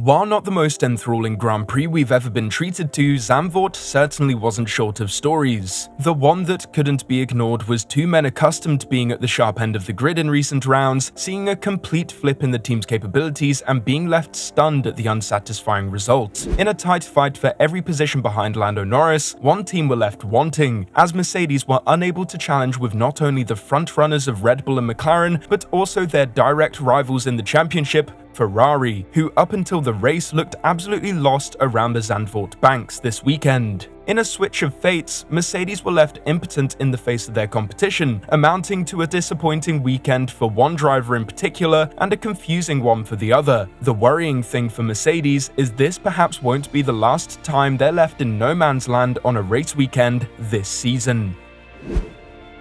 While not the most enthralling Grand Prix we've ever been treated to, Zandvoort certainly wasn't short of stories. The one that couldn't be ignored was two men accustomed to being at the sharp end of the grid in recent rounds, seeing a complete flip in the team's capabilities and being left stunned at the unsatisfying result. In a tight fight for every position behind Lando Norris, one team were left wanting, as Mercedes were unable to challenge with not only the frontrunners of Red Bull and McLaren, but also their direct rivals in the championship, Ferrari, who up until the race looked absolutely lost around the Zandvoort banks this weekend. In a switch of fates, Mercedes were left impotent in the face of their competition, amounting to a disappointing weekend for one driver in particular and a confusing one for the other. The worrying thing for Mercedes is this perhaps won't be the last time they're left in no man's land on a race weekend this season.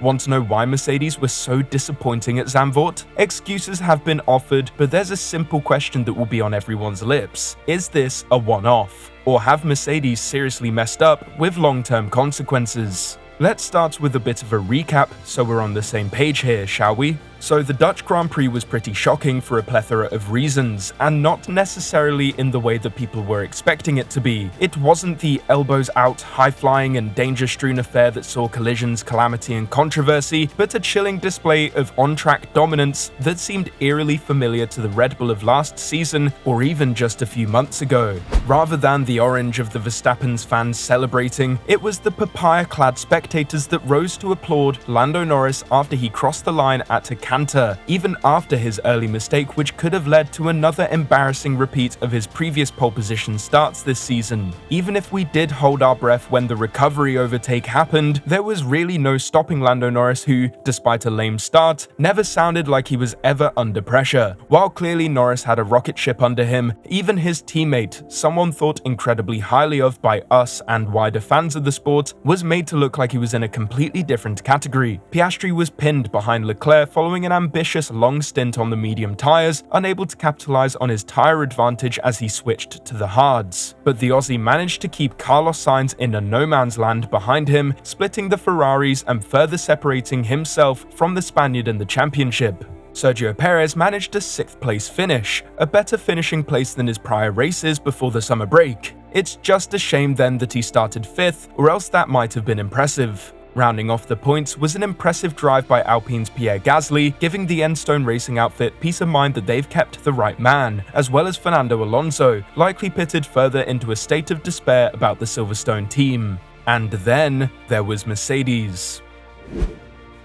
Want to know why Mercedes were so disappointing at Zandvoort? Excuses have been offered, but there's a simple question that will be on everyone's lips. Is this a one-off? Or have Mercedes seriously messed up with long-term consequences? Let's start with a bit of a recap so we're on the same page here, shall we? So the Dutch Grand Prix was pretty shocking for a plethora of reasons, and not necessarily in the way that people were expecting it to be. It wasn't the elbows-out, high-flying and danger-strewn affair that saw collisions, calamity and controversy, but a chilling display of on-track dominance that seemed eerily familiar to the Red Bull of last season or even just a few months ago. Rather than the orange of the Verstappen's fans celebrating, it was the papaya-clad spectators that rose to applaud Lando Norris after he crossed the line at a canter, even after his early mistake, which could have led to another embarrassing repeat of his previous pole position starts this season. Even if we did hold our breath when the recovery overtake happened, there was really no stopping Lando Norris, who, despite a lame start, never sounded like he was ever under pressure. While clearly Norris had a rocket ship under him, even his teammate, someone thought incredibly highly of by us and wider fans of the sport, was made to look like he was in a completely different category. Piastri was pinned behind Leclerc following an ambitious long stint on the medium tyres, unable to capitalize on his tyre advantage as he switched to the hards. But the Aussie managed to keep Carlos Sainz in a no man's land behind him, splitting the Ferraris and further separating himself from the Spaniard in the championship. Sergio Perez managed a 6th place finish, a better finishing place than his prior races before the summer break. It's just a shame then that he started 5th, or else that might have been impressive. Rounding off the points was an impressive drive by Alpine's Pierre Gasly, giving the Enstone Racing outfit peace of mind that they've kept the right man, as well as Fernando Alonso, likely pitted further into a state of despair about the Silverstone team. And then there was Mercedes.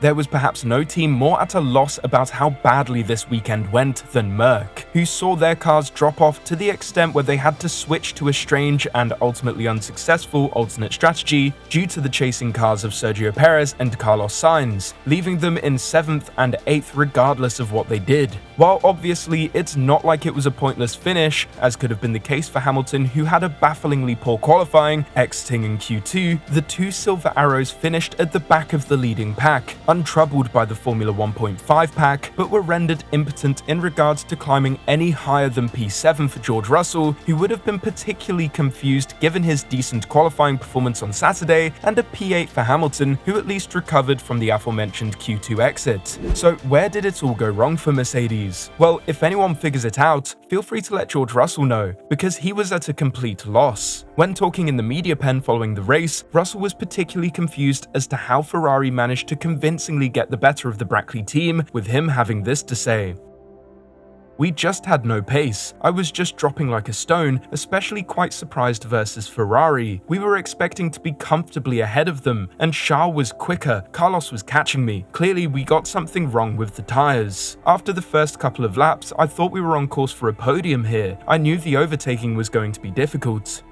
There was perhaps no team more at a loss about how badly this weekend went than Merc, who saw their cars drop off to the extent where they had to switch to a strange and ultimately unsuccessful alternate strategy due to the chasing cars of Sergio Perez and Carlos Sainz, leaving them in 7th and 8th regardless of what they did. While obviously it's not like it was a pointless finish, as could have been the case for Hamilton, who had a bafflingly poor qualifying, exiting in Q2, the two Silver Arrows finished at the back of the leading pack, untroubled by the Formula 1.5 pack, but were rendered impotent in regards to climbing any higher than P7 for George Russell, who would have been particularly confused given his decent qualifying performance on Saturday, and a P8 for Hamilton, who at least recovered from the aforementioned Q2 exit. So where did it all go wrong for Mercedes? Well, if anyone figures it out, feel free to let George Russell know, because he was at a complete loss. When talking in the media pen following the race, Russell was particularly confused as to how Ferrari managed to convincingly get the better of the Brackley team, with him having this to say: "We just had no pace. I was just dropping like a stone, especially quite surprised versus Ferrari. We were expecting to be comfortably ahead of them, and Charles was quicker, Carlos was catching me. Clearly we got something wrong with the tyres. After the first couple of laps, I thought we were on course for a podium here. I knew the overtaking was going to be difficult."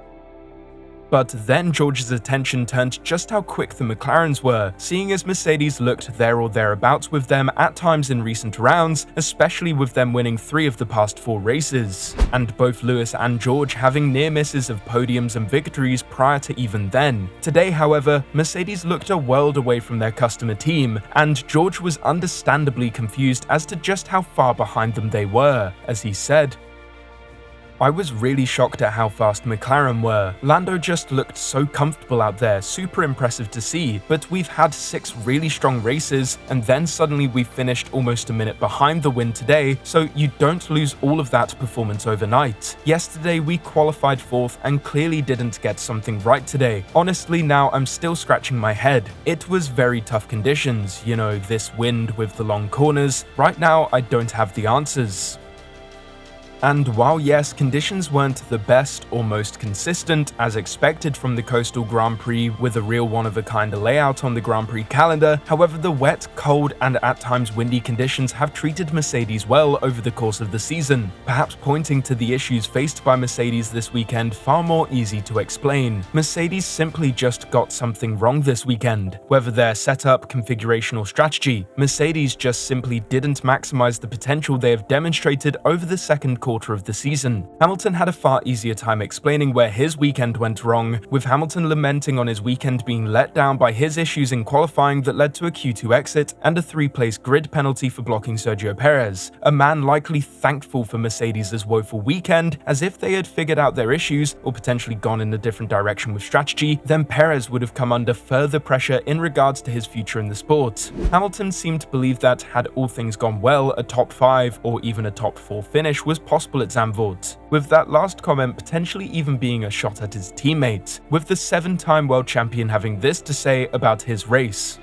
But then George's attention turned just how quick the McLarens were, seeing as Mercedes looked there or thereabouts with them at times in recent rounds, especially with them winning 3 of the past 4 races, and both Lewis and George having near misses of podiums and victories prior to even then. Today, however, Mercedes looked a world away from their customer team, and George was understandably confused as to just how far behind them they were, as he said, I was really shocked at how fast McLaren were. Lando just looked so comfortable out there, super impressive to see, but we've had 6 really strong races, and then suddenly we finished almost a minute behind the win today, so you don't lose all of that performance overnight. Yesterday we qualified 4th and clearly didn't get something right today. Honestly, now I'm still scratching my head. It was very tough conditions, you know, this wind with the long corners. Right now I don't have the answers. And while yes, conditions weren't the best or most consistent as expected from the Coastal Grand Prix with a real one-of-a-kind layout on the Grand Prix calendar, however the wet, cold and at times windy conditions have treated Mercedes well over the course of the season, perhaps pointing to the issues faced by Mercedes this weekend far more easy to explain. Mercedes simply just got something wrong this weekend. Whether their setup, configuration or strategy, Mercedes just simply didn't maximize the potential they have demonstrated over the second quarter of the season. Hamilton had a far easier time explaining where his weekend went wrong, with Hamilton lamenting on his weekend being let down by his issues in qualifying that led to a Q2 exit and a 3-place grid penalty for blocking Sergio Perez, a man likely thankful for Mercedes' woeful weekend, as if they had figured out their issues or potentially gone in a different direction with strategy, then Perez would have come under further pressure in regards to his future in the sport. Hamilton seemed to believe that had all things gone well, a top 5 or even a top 4 finish was possible at Zandvoort, with that last comment potentially even being a shot at his teammate, with the 7-time world champion having this to say about his race.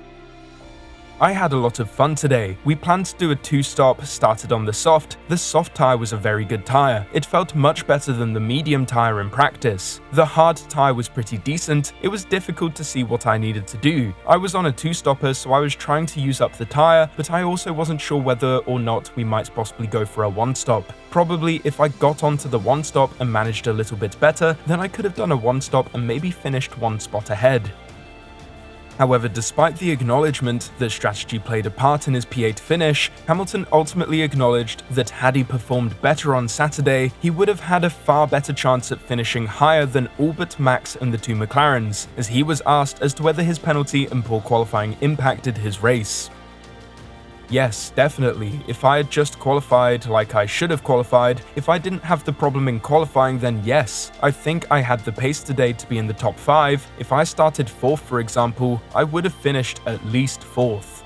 I had a lot of fun today. We planned to do a 2-stop, started on the soft. The soft tyre was a very good tyre. It felt much better than the medium tyre in practice. The hard tyre was pretty decent. It was difficult to see what I needed to do. I was on a 2-stopper, so I was trying to use up the tyre, but I also wasn't sure whether or not we might possibly go for a 1-stop. Probably if I got onto the 1-stop and managed a little bit better, then I could have done a 1-stop and maybe finished 1 spot ahead. However, despite the acknowledgement that strategy played a part in his P8 finish, Hamilton ultimately acknowledged that had he performed better on Saturday, he would have had a far better chance at finishing higher than all but Max and the 2 McLarens, as he was asked as to whether his penalty and poor qualifying impacted his race. Yes, definitely. If I had just qualified like I should have qualified, if I didn't have the problem in qualifying, then yes, I think I had the pace today to be in the top 5. If I started 4th, for example, I would have finished at least 4th.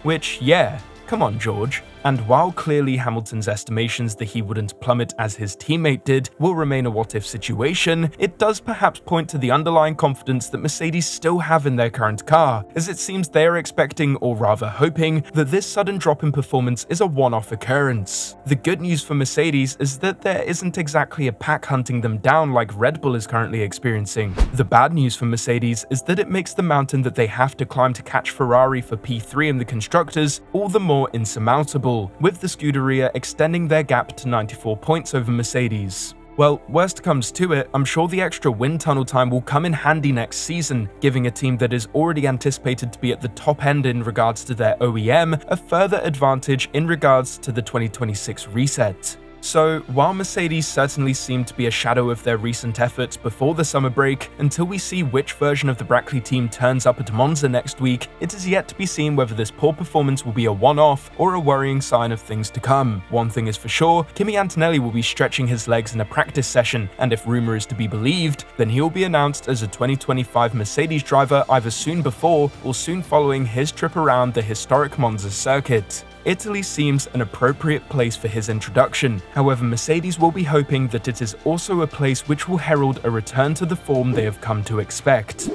Which, yeah, come on, George. And while clearly Hamilton's estimations that he wouldn't plummet as his teammate did will remain a what-if situation, it does perhaps point to the underlying confidence that Mercedes still have in their current car, as it seems they are expecting, or rather hoping, that this sudden drop in performance is a one-off occurrence. The good news for Mercedes is that there isn't exactly a pack hunting them down like Red Bull is currently experiencing. The bad news for Mercedes is that it makes the mountain that they have to climb to catch Ferrari for P3 in the Constructors all the more insurmountable, with the Scuderia extending their gap to 94 points over Mercedes. Well, worst comes to it, I'm sure the extra wind tunnel time will come in handy next season, giving a team that is already anticipated to be at the top end in regards to their OEM a further advantage in regards to the 2026 reset. So, while Mercedes certainly seemed to be a shadow of their recent efforts before the summer break, until we see which version of the Brackley team turns up at Monza next week, it is yet to be seen whether this poor performance will be a one-off or a worrying sign of things to come. One thing is for sure, Kimi Antonelli will be stretching his legs in a practice session, and if rumor is to be believed, then he'll be announced as a 2025 Mercedes driver either soon before or soon following his trip around the historic Monza circuit. Italy seems an appropriate place for his introduction. However, Mercedes will be hoping that it is also a place which will herald a return to the form they have come to expect.